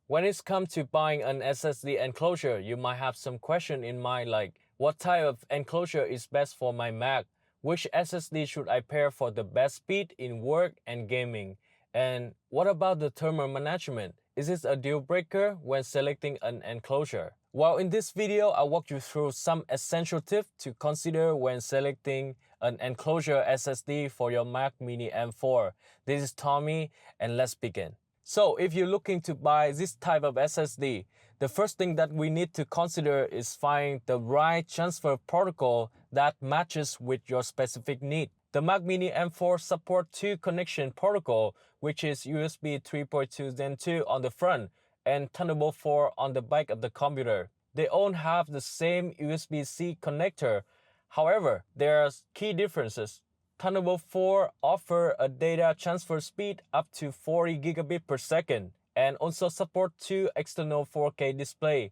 When it's come to buying an SSD enclosure, you might have some question in mind like, what type of enclosure is best for my Mac? Which SSD should I pair for the best speed in work and gaming? And what about the thermal management? Is this a deal breaker when selecting an enclosure? Well, in this video, I'll walk you through some essential tips to consider when selecting an enclosure SSD for your Mac Mini M4. This is Tommy, and let's begin. So if you're looking to buy this type of SSD, the first thing that we need to consider is find the right transfer protocol that matches with your specific need. The Mac Mini M4 supports two connection protocol, which is USB 3.2 Gen 2 on the front and Thunderbolt 4 on the back of the computer. They all have the same USB-C connector. However, there are key differences. Thunderbolt 4 offers a data transfer speed up to 40 gigabit per second and also support two external 4K display.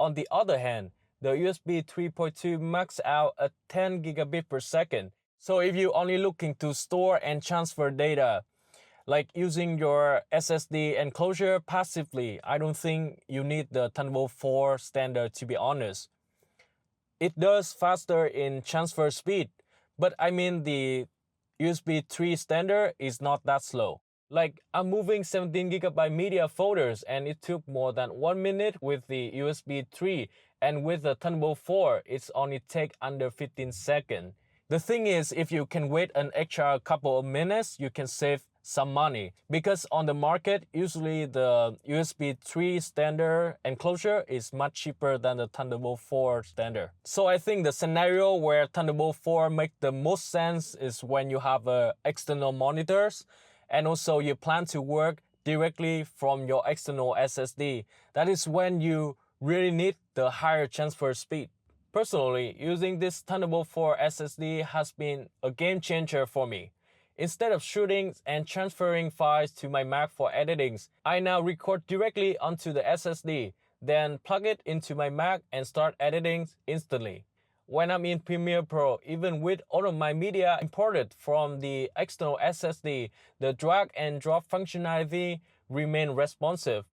On the other hand, the USB 3.2 max out at 10 gigabit per second. So if you're only looking to store and transfer data, like using your SSD enclosure passively, I don't think you need the Thunderbolt 4 standard, to be honest. It does faster in transfer speed, but I mean the USB 3 standard is not that slow. Like I'm moving 17 gigabyte media folders and it took more than 1 minute with the USB 3, and with the Thunderbolt 4, it's only take under 15 seconds. The thing is, if you can wait an extra couple of minutes, you can save some money, because on the market, usually the USB 3 standard enclosure is much cheaper than the Thunderbolt 4 standard. So I think the scenario where Thunderbolt 4 makes the most sense is when you have external monitors and also you plan to work directly from your external SSD. That is when you really need the higher transfer speed. Personally, using this Thunderbolt 4 SSD has been a game changer for me. Instead of shooting and transferring files to my Mac for editing, I now record directly onto the SSD, then plug it into my Mac and start editing instantly. When I'm in Premiere Pro, even with all of my media imported from the external SSD, the drag and drop functionality remain responsive.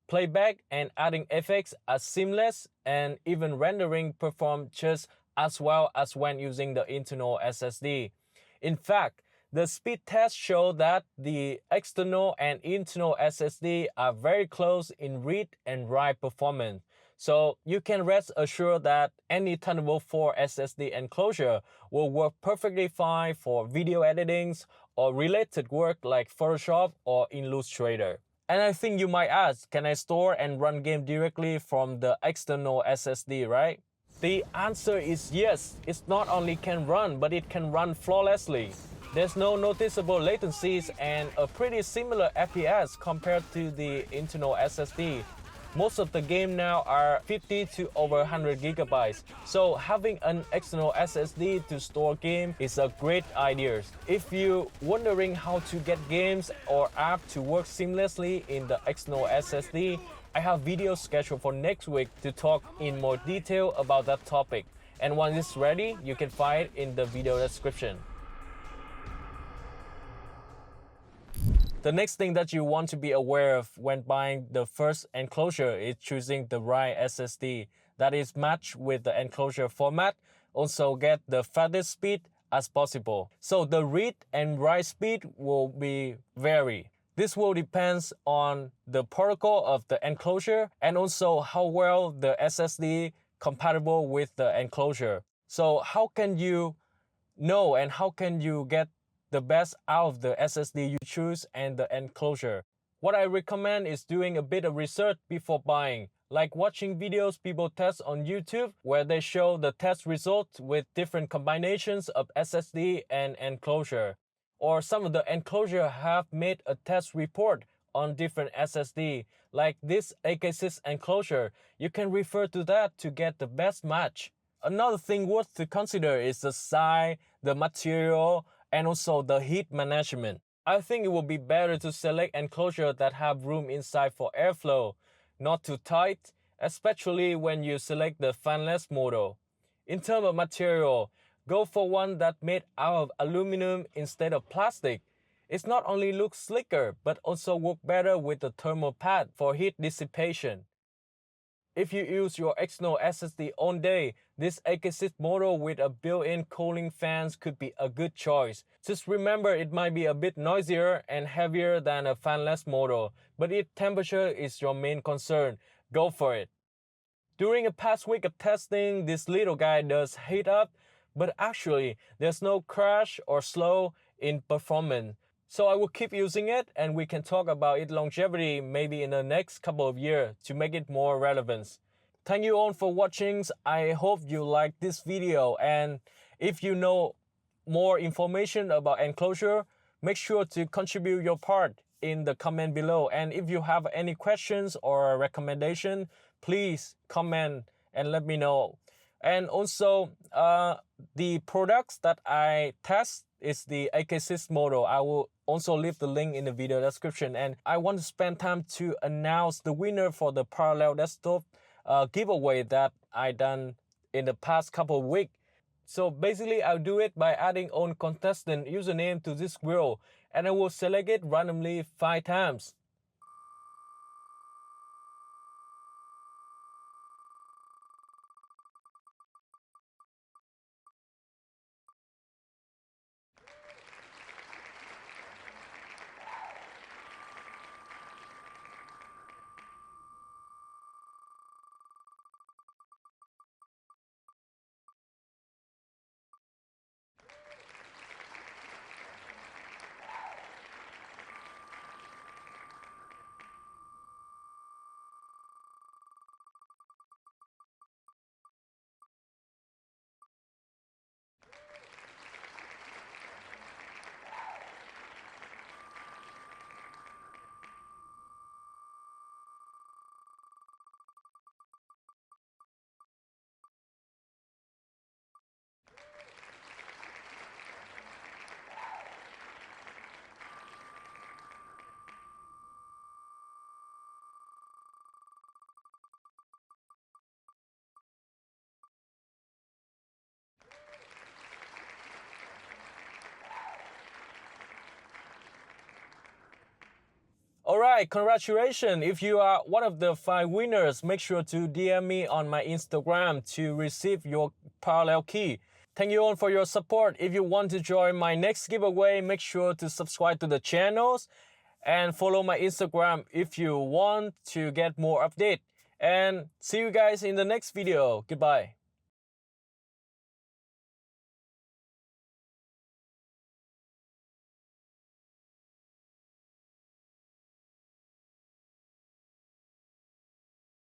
Playback and adding effects are seamless, and even rendering performs just as well as when using the internal SSD. In fact, the speed tests show that the external and internal SSD are very close in read and write performance. So you can rest assured that any Thunderbolt 4 SSD enclosure will work perfectly fine for video editing or related work like Photoshop or Illustrator. And I think you might ask, can I store and run game directly from the external SSD, right? The answer is yes. It not only can run, but it can run flawlessly. There's no noticeable latencies and a pretty similar FPS compared to the internal SSD. Most of the game now are 50 to over 100 gigabytes, so having an external SSD to store game is a great idea. If you're wondering how to get games or apps to work seamlessly in the external SSD, I have videos scheduled for next week to talk in more detail about that topic. And once it's ready, you can find it in the video description. The next thing that you want to be aware of when buying the first enclosure is choosing the right SSD that is matched with the enclosure format. Also get the fastest speed as possible. So the read and write speed will be vary. This will depend on the protocol of the enclosure and also how well the SSD compatible with the enclosure. So how can you know and how can you get the best out of the SSD you choose and the enclosure? What I recommend is doing a bit of research before buying, like watching videos people test on YouTube where they show the test results with different combinations of SSD and enclosure. Or some of the enclosure have made a test report on different SSD, like this AK6 enclosure. You can refer to that to get the best match. Another thing worth to consider is the size, the material, and also the heat management. I think it would be better to select enclosure that have room inside for airflow, not too tight, especially when you select the fanless model. In terms of material, go for one that made out of aluminum instead of plastic. It's not only looks slicker, but also work better with the thermal pad for heat dissipation. If you use your external SSD all day, this Enclosures model with a built-in cooling fans could be a good choice. Just remember it might be a bit noisier and heavier than a fanless model, but if temperature is your main concern, go for it. During a past week of testing, this little guy does heat up, but actually there's no crash or slow in performance. So I will keep using it and we can talk about its longevity maybe in the next couple of years to make it more relevant. Thank you all for watching. I hope you liked this video, and if you know more information about Enclosure, make sure to contribute your part in the comment below. And if you have any questions or recommendation, please comment and let me know. And also, the products that I test is the Enclosures model. I will also leave the link in the video description. And I want to spend time to announce the winner for the parallel desktop giveaway that I done in the past couple of weeks. So basically, I'll do it by adding on contestant username to this wheel, and I will select it randomly 5 times. Alright, congratulations! If you are one of the 5 winners, make sure to DM me on my Instagram to receive your parallel key. Thank you all for your support. If you want to join my next giveaway, make sure to subscribe to the channels and follow my Instagram if you want to get more update. And see you guys in the next video. Goodbye.